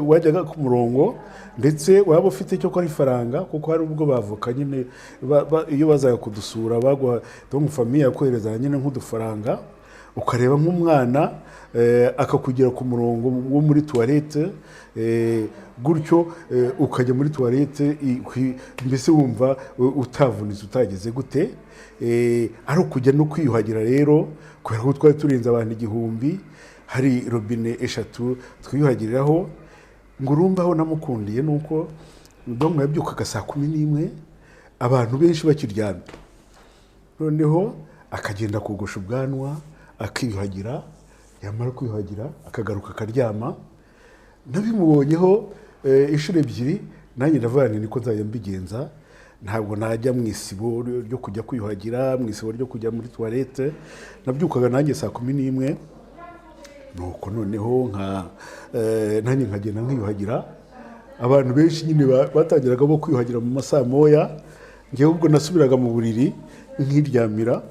[SPEAKER 2] Wajyaga ku murongo, ndetse waba ufite cyo kwa ifaranga, kuko hari ubwo bavuka nyine iyo bazaga kudusura bagwa famille yakohereza nyine nk'udufaranga, ukareba nk'umwana akakugira ku murongo wo muri toilette, gutyo ukajya muri toilette, mbese wumva utavunitse utageze gute. Ari ukujya no kwiyuhagira rero, kubera ko twari turenze abantu 1000, hari robine 3 twiyuhagiriraho. Ngurumba aho namukundiye nuko yabyukaga saa 11, abantu benshi bakiryamye, noneho akagenda kogosha ubwanwa, akiyuhagira, yamara kwiyuhagira akagaruka akaryama. Nabimubonyeho inshuro 2, nanjye ndavuga niko nzajya mbigenza. Ntabwo najya mu isibo ryo kujya kwiyuhagira, mu isibo ryo kujya muri toilette. Nabyukaga nanjye saa 11, nuko noneho nanjye nkagenda nkiyuhagira. Abantu benshi nyine batangiraga bo kwiyuhagira mu masaa moya, ngewe ubwo nasubiraga mu buriri nkiryamira,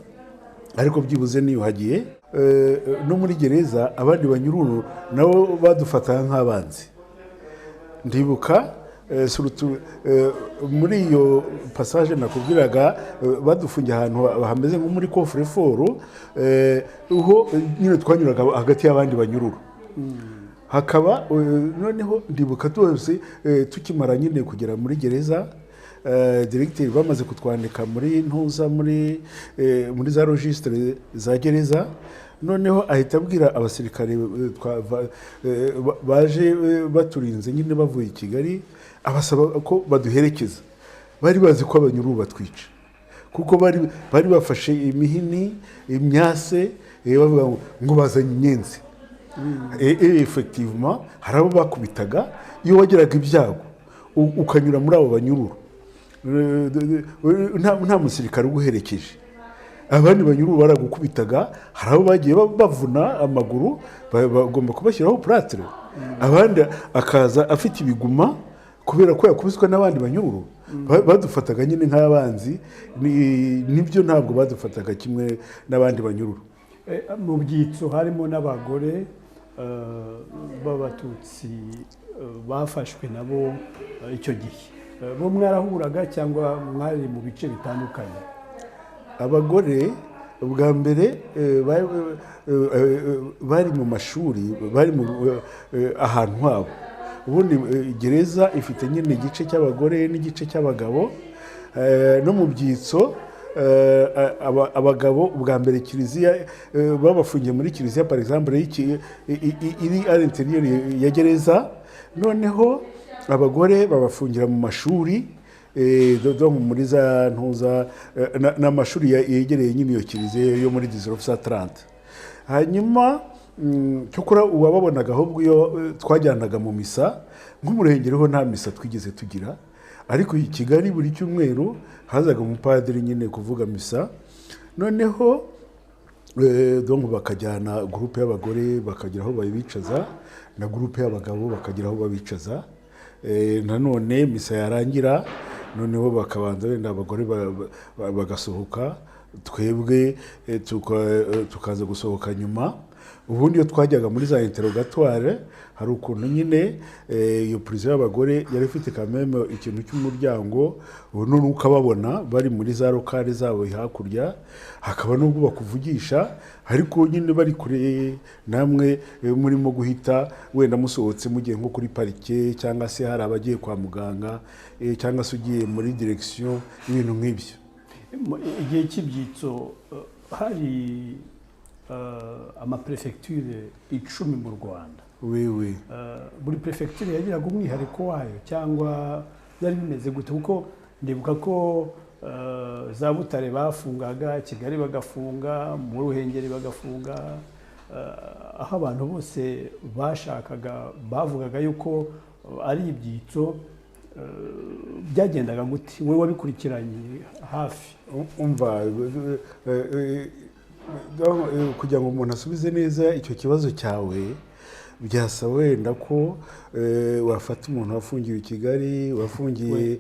[SPEAKER 2] ariko byibuze niyuhagiye. No muri gereza abandi banyururu nabo badufataga nk'abanzi. Ndibuka muri iyo passage nakubwiraga badufungiye ahantu hameze nko muri coffre-fort uho nyine twanyuraga hagati y'abandi banyururu hakaba noneho ndibuka twese tukimara nyine kugera muri gereza directeur bamaze kutwandika muri ntuza muri za registre za gereza noneho ahita abwira abasirikare baje baturinze nyine bavuye i Kigali abasaba ko baduherekeza bari bazi ko abanyururu batwica kuko bari bafashe imihini imyase bavuga ngo bazanye inyenzi effectivement hari abo bakubitaga iyo wageraga ibyago ukanyura muri abo banyururu nta musirikare uguherekeje abandi banyururu baragukubitaga hari abo bagiye bavuna amaguru bagomba kubashyiraho plâtre abandi akaza afite ibiguma kubera ko yakubiswe n'abandi banyururu badufataga nyine nk'abanzi nibyo ntabwo badufataga kimwe n'abandi banyururu
[SPEAKER 1] mu byitso harimo n'abagore b'abatutsi bafashwe nabo icyo gihe bo mwarahuraga cyangwa mwari mu bice bitandukanye
[SPEAKER 2] abagore ubwa mbere bari mu mashuri bari ahantu habo ubundi gereza ifite nyine igice cy'abagore n'igice cy'abagabo no mu byitso abagabo ubwa mbere kiliziya babafungiye muri kiliziya par exemple iri à l'intérieur ya gereza noneho abagore babafungira mu mashuri muri za ntuza n'amashuri yegereye nyine iyo kiliziya yo muri 1930 hanyuma cyokora uwababonaga ahubwo iyo twajyanaga mu misa nk'umurengereho nta misa twigeze tugira ariko i Kigali buri cyumweru hazaga umupadiri nyine kuvuga misa noneho donc bakajyana groupe y'abagore bakagira aho babicaza na groupe y'abagabo bakagira aho babicaza nanone misa yarangira noneho bakabanza wenda abagore bagasohoka twebwe tukaza gusohoka nyuma ubundi iyo twajyaga muri za interrogatoire hari ukuntu nyine iyo prison y'abagore yari ifite kameme ikintu cy'umuryango none ukababona bari muri za lokale zabo hakurya hakaba nubwo bakuvugisha ariko nyine bari kure namwe murimo guhita wenda musohotse mugiye nko kuri parike cyangwa se hari abagiye kwa muganga cyangwa se ugiye muri direction ibintu nk'ibyo
[SPEAKER 1] igihe cy'ibyitso hari amaprefecture 10 mu Rwanda buri prefecture yagiraga umwihariko wayo cyangwa byari bimeze gute kuko ndibuka ko za Butare bafungaga Kigali bagafunga mu Ruhengeri bagafunga aho abantu bose bashakaga bavugaga yuko ari ibyitso byagendaga gute we wabikurikiranye hafi
[SPEAKER 2] umva kugira ngo umuntu asubize neza icyo kibazo cyawe byasaba wenda ko wafata umuntu wafungiwe i Kigali wafungiye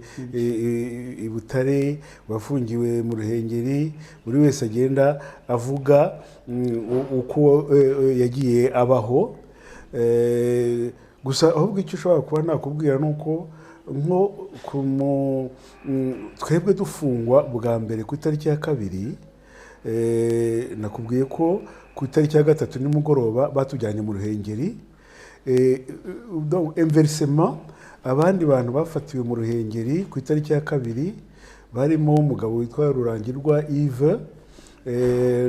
[SPEAKER 2] i Butare wafungiwe mu Ruhengeri buri wese agenda avuga uko yagiye abaho gusa ahubwo icyo ushobora kuba nakubwira nuko nko twebwe dufungwa bwa mbere ku itariki ya 2 nakubwiye ko ku itariki ya 3 nimugoroba batujyanye mu Ruhengeri inversement abandi bantu bafatiwe mu Ruhengeri ku itariki ya 2 barimo umugabo witwa Rurangirwa Yves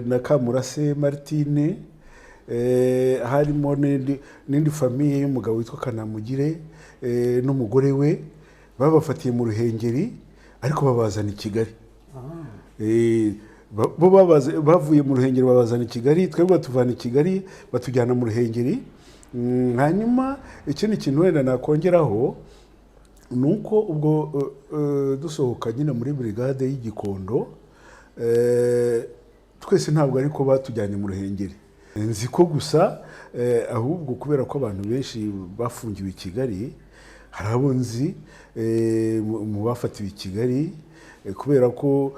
[SPEAKER 2] na Kamurase Martine harimo n'indi famille y'umugabo witwa Kanamugire n'umugore we babafatiye mu Ruhengeri ariko babazana i Kigali bo bavuye mu Ruhengeri babazana i Kigali twebwe tuvana i Kigali batujyana mu Ruhengeri hanyuma ikindi kintu wenda nakongeraho nuko ubwo dusohoka nyine muri brigade y'Igikondo twese ntabwo ariko batujyanye mu Ruhengeri nzi ko gusa ahubwo kubera ko abantu benshi bafungiwe i Kigali hari abo nzi mu bafatiwe i Kigali kubera ko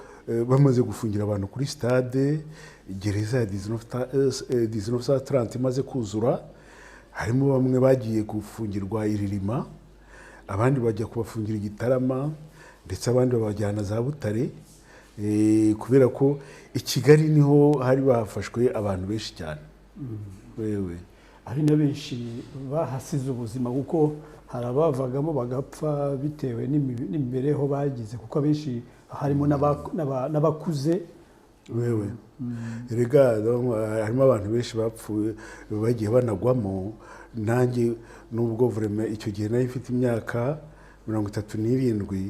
[SPEAKER 2] bamaze gufungira abantu kuri stade gereza ya 1930 imaze kuzura harimo bamwe bagiye gufungirwa iririma abandi bajya kubafungira i Gitarama ndetse abandi babajyana za Butare, kubera ko i Kigali niho hari bahafashwe abantu benshi cyane. Wewe
[SPEAKER 1] hari na benshi bahasize ubuzima kuko hari abavagamo bagapfa bitewe n'imibereho bagize, kuko abenshi harimo n'abakuze.
[SPEAKER 2] Wewe erega harimo abantu benshi bapfuye bagiye banagwamo. Nanjye nubwo vraiment icyo gihe nari mfite imyaka 37,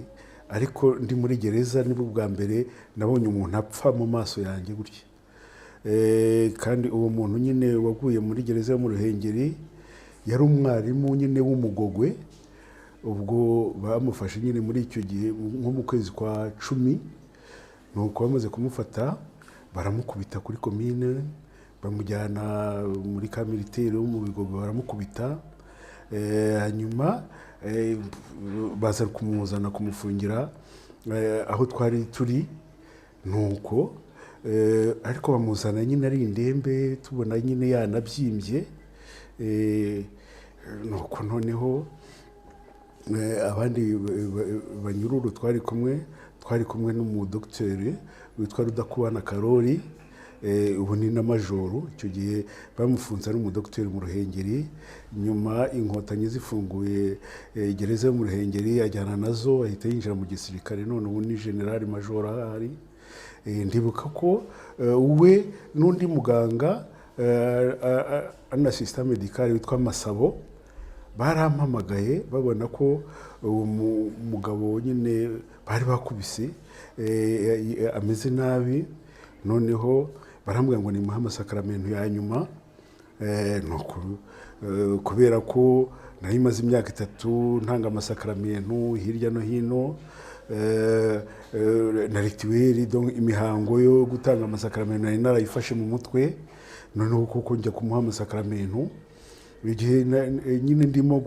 [SPEAKER 2] ariko ndi muri gereza nibwo bwa mbere nabonye umuntu apfa mu maso yanjye gutya. Kandi uwo muntu nyine waguye muri gereza yo mu Ruhengeri yari umwarimu nyine w'umugogwe. Ubwo bamufashe nyine muri icyo gihe nko mu kwezi kwa 10, nuko bamaze kumufata baramukubita kuri komine, bamujyana muri ka militaire wo mu Bigogwe baramukubita. Hanyuma baza kumuzana kumufungira aho twari turi, nuko ariko bamuzana nyine ari indembe, tubona nyine yanabyimbye. Nuko noneho abandi banyururu twari kumwe n'umudokiteri witwa Rudakubana Karori, ubu ni na majoro. Icyo gihe bamufunze ari umudokiteri mu Ruhengeri, nyuma inkotanyi zifunguye gereza yo mu Ruhengeri ajyana nazo, ahita yinjira mu gisirikare, none ubu ni general major ahari. Ndibuka ko we n'undi muganga an assistant medical witwa Masabo barampamagaye babona ko umugabo nyine bari bakubise ameze nabi, noneho barambwira ngo ni muhama sakramentu ya nyuma. Kubera ko nari maze imyaka 3 ntanga amasakramentu hirya no hino, na ritueli donc imihango yo gutanga amasakramentu nari narayifashe mu mutwe, noneho kuko njya kumuha amasakramentu igihe nyine ndimo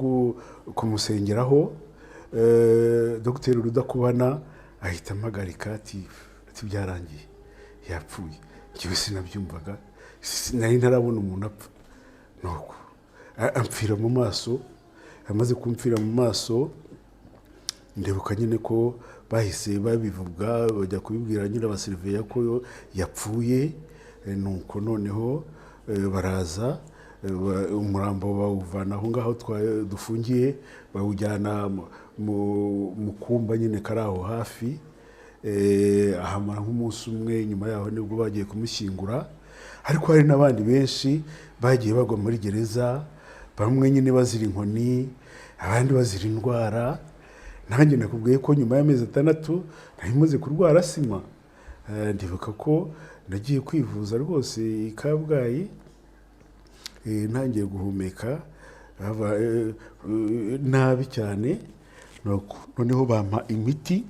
[SPEAKER 2] kumusengeraho, Dr. Rudakubana ahita amagarika ati byarangiye, yapfuye. Njyewe sinabyumvaga, nari ntarabona umuntu apfa. Nuko ampfira mu maso, amaze kumfira mu maso, ndibuka nyine ko bahise babivuga, bajya kubibwira nyine abasiriveya ko yapfuye. Nuko noneho baraza umurambo bawuvana aho ngaho dufungiye, bawujyana mu kumba nyine kari aho hafi. Ahamara nk'umunsi umwe, nyuma yaho nibwo bagiye kumushyingura. Ariko hari n'abandi benshi bagiye bagwa muri gereza, bamwe nyine bazira inkoni, abandi bazira indwara. Nanjye nakubwiye ko nyuma y'amezi 6 nari maze kurwara sima. Ndibuka ko nagiye kwivuza rwose i Kabgayi, ntangiye guhumeka nabi cyane. Noneho bampa imiti,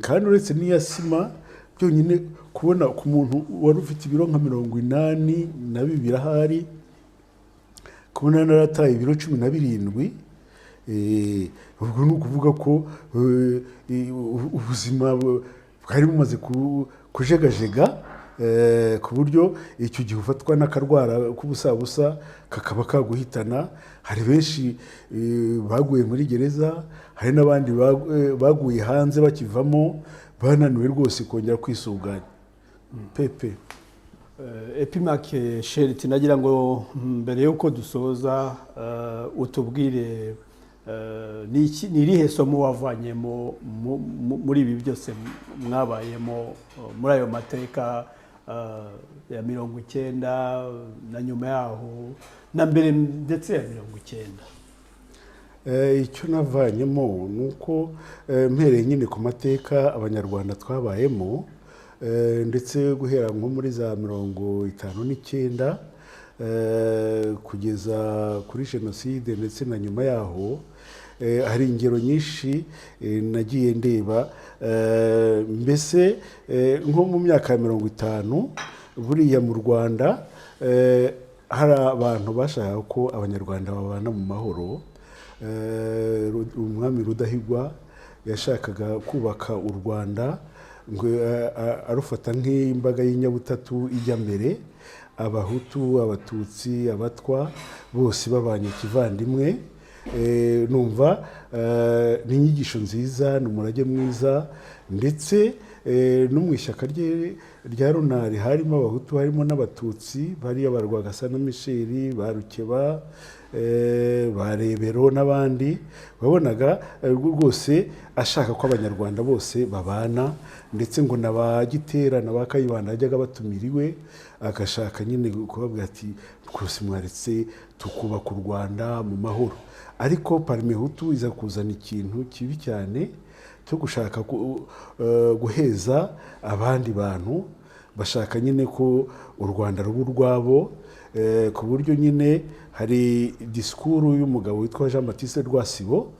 [SPEAKER 2] kandi uretse n'iya sima byonyine kubona ku muntu wari ufite ibiro nka 82 ahari, kubona narataye ibiro 17, ubwo ni ukuvuga ko ubuzima bwari bumaze kujegajega, ku buryo icyo gihe ufatwa n'akarwara k'ubusabusa kakaba kaguhitana. Hari benshi baguye muri gereza, hari n'abandi baguye hanze bakivamo bananiwe rwose kongera kwisuganya. Pepe
[SPEAKER 1] Epimake Sheriti, nagira ngo mbere yuko dusoza utubwire ni irihe somo wavanyemo muri ibi byose mwabayemo, muri ayo mateka ya 90 na nyuma yaho na mbere ndetse ya 90?
[SPEAKER 2] Icyo navanyemo nuko mpereye nyine ku mateka abanyarwanda twabayemo, ndetse guhera nko muri za 59 kugeza kuri jenoside ndetse na nyuma yaho, hari ingero nyinshi nagiye ndeba. Mbese nko mu myaka ya 50 buriya mu Rwanda hari abantu bashaka ko abanyarwanda babana mu mahoro. Umwami Rudahigwa yashakaga kubaka u Rwanda ngo arufata nk'imbaga y'inyabutatu ijya mbere, abahutu, abatutsi, abatwa bose babanye kivandimwe. numva ni inyigisho nziza, ni umurage mwiza, ndetse no mu ishyaka rya runari harimo abahutu, harimo n'abatutsi, bariya ba Rwagasana Michel, ba Rukeba, ba Rebero n'abandi. wabonaga rwose ashaka ko abanyarwanda bose babana, ndetse ngo na ba Gitera na ba Kayibanda ajyaga batumira iwe, agashaka nyine kubabwira ati rwose mwaretse tukubaka u Rwanda mu mahoro. Ariko Parme Hutu iza kuzana ikintu kibi cyane cyo gushaka guheza abandi bantu, bashaka nyine ko u Rwanda ruba urwabo, ku buryo nyine hari disikuru y'umugabo witwa Jean Baptiste Rwasibo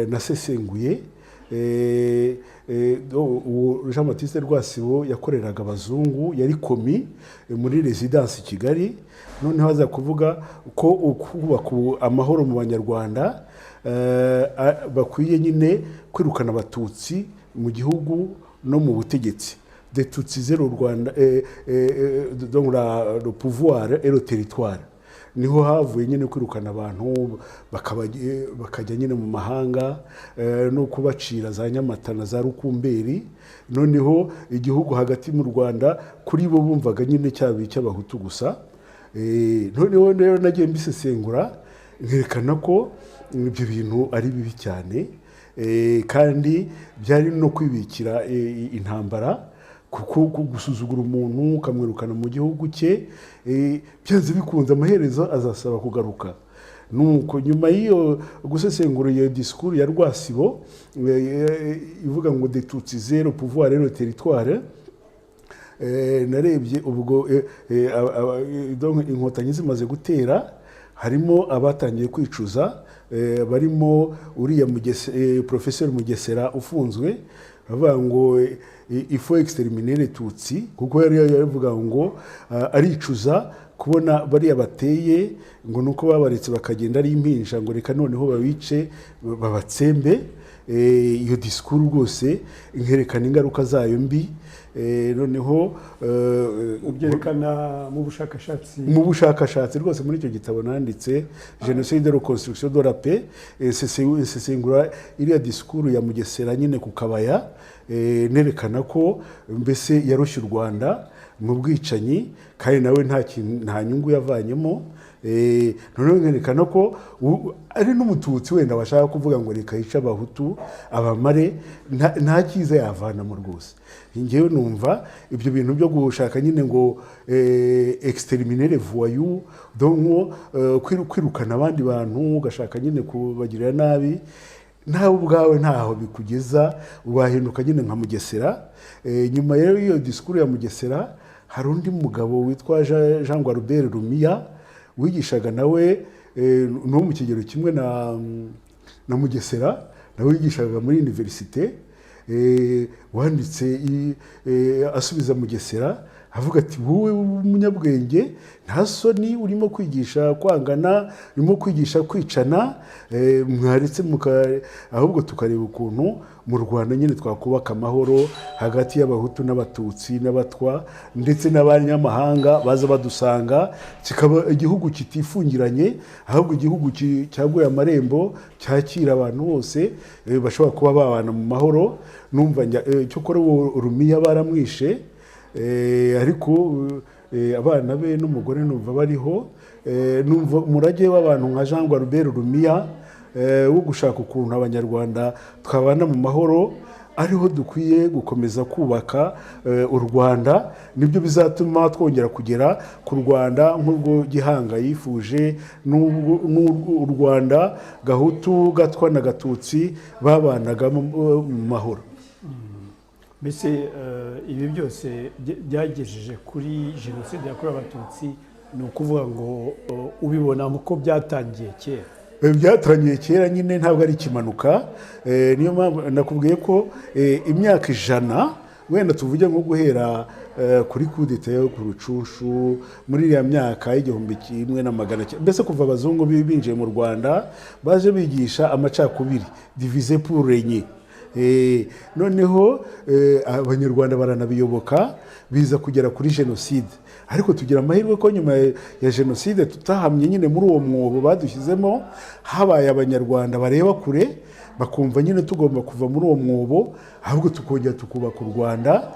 [SPEAKER 2] nasesenguye. Jean Baptiste Rwasibo yakoreraga abazungu, yari komi muri residence Kigali, noneho aza kuvuga ko kubaka amahoro mu Banyarwanda bakwiye nyine kwirukana abatutsi mu gihugu no mu butegetsi. Des Tutsis zéro Rwanda, donc le pouvoir et le territoire. Niho havuye nyine kwirukana abantu bakajya nyine mu mahanga, no kubacira za Nyamata na za Rukumberi. Noneho igihugu hagati mu Rwanda kuri bo bumvaga nyine cyabi cy'abahutu gusa. Noneho rero nagiye mbisesengura nkerekana ko ibyo bintu ari bibi cyane, kandi byari no kwibikira intambara, kuko gusuzugura umuntu ukamwirukana mu gihugu cye, byanze bikunze amaherezo azasaba kugaruka. Nuko nyuma y'iyo gusesengura iyo disikuru ya Rwasibo ivuga ngo des Tutsis zéro pouvoir et le territoire, narebye ubwo inkotanyi zimaze gutera, harimo abatangiye kwicuza, barimo uriya Professeur Mugesera ufunzwe, bavuga ngo il faut exterminer les Tutsi, kuko yari yavuga ngo aricuza kubona bariya bateye, ngo nuko babaretse bakagenda ari impinja, ngo reka noneho babice babatsembe. Iyo disikuru rwose inkerekana ingaruka zayo mbi. Noneho
[SPEAKER 1] ubyerekana mu
[SPEAKER 2] bushakashatsi rwose muri icyo gitabo nanditse Génocide de reconstruction de la paix, sesengura iriya disikuru ya Mugesera nyine ku Kabaya, nerekana ko mbese yaroshye u Rwanda mu bwicanyi, kandi nawe nta nyungu yavanyemo. Noneho nkerekana ko ari n'umututsi wenda bashaka kuvuga ngo reka yice abahutu abamare, nta cyiza yavanamo rwose. Ngewe numva ibyo bintu byo gushaka nyine ngo exterminer les voyous, donc kwirukana abandi bantu, ugashaka nyine kubagirira nabi, nawe ubwawe ntaho bikugeza, wahinduka nyine nka Mugesera. Nyuma rero iyo disikuru ya Mugesera hari undi mugabo witwa Jean Gualbert Rumia wigishaga nawe no mu kigero kimwe na Mugesera, nawe wigishaga muri universite, wanditse asubiza Mugesera avuga ati wowe umunyabwenge nta soni, urimo kwigisha kwangana, urimo kwigisha kwicana, mwaretse ahubwo tukareba ukuntu mu Rwanda nyine twakubaka amahoro hagati y'abahutu n'abatutsi n'abatwa, ndetse n'abanyamahanga baza badusanga, kikaba igihugu kitifungiranye, ahubwo igihugu cyaguye amarembo, cyakira abantu bose bashobora kuba babana mu mahoro. Numva cyokora Rumiya baramwishe, ariko abana be n'umugore numva bariho. Numva umurage w'abantu nka Jean Gualbert Rumia wo gushaka ukuntu abanyarwanda twabana mu mahoro, ariho dukwiye gukomeza kubaka u Rwanda. Nibyo bizatuma twongera kugera ku Rwanda nk'urwo Gihanga yifuje, n'u Rwanda Gahutu, Gatwa na Gatutsi babanaga mu mahoro.
[SPEAKER 1] Mbese ibi byose byagejeje kuri Jenoside yakorewe Abatutsi, ni ukuvuga ngo ubibona ko byatangiye kera?
[SPEAKER 2] Byatangiye kera nyine, ntabwo ari ikimanuka. Niyo mpamvu nakubwiye ko imyaka 100 wenda tuvuge nko guhera kuri kudeta yo ku Rucunshu, muri iriya myaka y'1900, mbese kuva abazungu binjiye mu Rwanda baje bigisha amacakubiri, diviser pour régner. noneho abanyarwanda baranabiyoboka biza kugera kuri jenoside, ariko tugira amahirwe ko nyuma ya jenoside tutahamye nyine muri uwo mwobo badushyizemo, habaye abanyarwanda bareba kure bakumva nyine tugomba kuva muri uwo mwobo, ahubwo tukongera tukubaka u Rwanda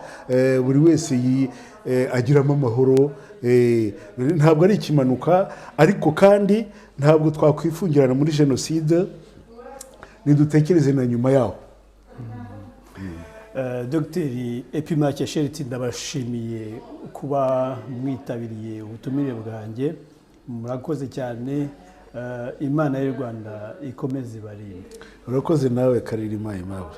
[SPEAKER 2] buri wese agiramo amahoro. Ntabwo ari ikimanuka, ariko kandi ntabwo twakwifungirana muri jenoside, nidutekereze na nyuma yaho.
[SPEAKER 1] Dr Epimake Sheriti, ndabashimiye kuba mwitabiriye ubutumire bwanjye, murakoze cyane. Imana y'u Rwanda ikomeze ibarinde.
[SPEAKER 2] Urakoze nawe Karirima Aimable.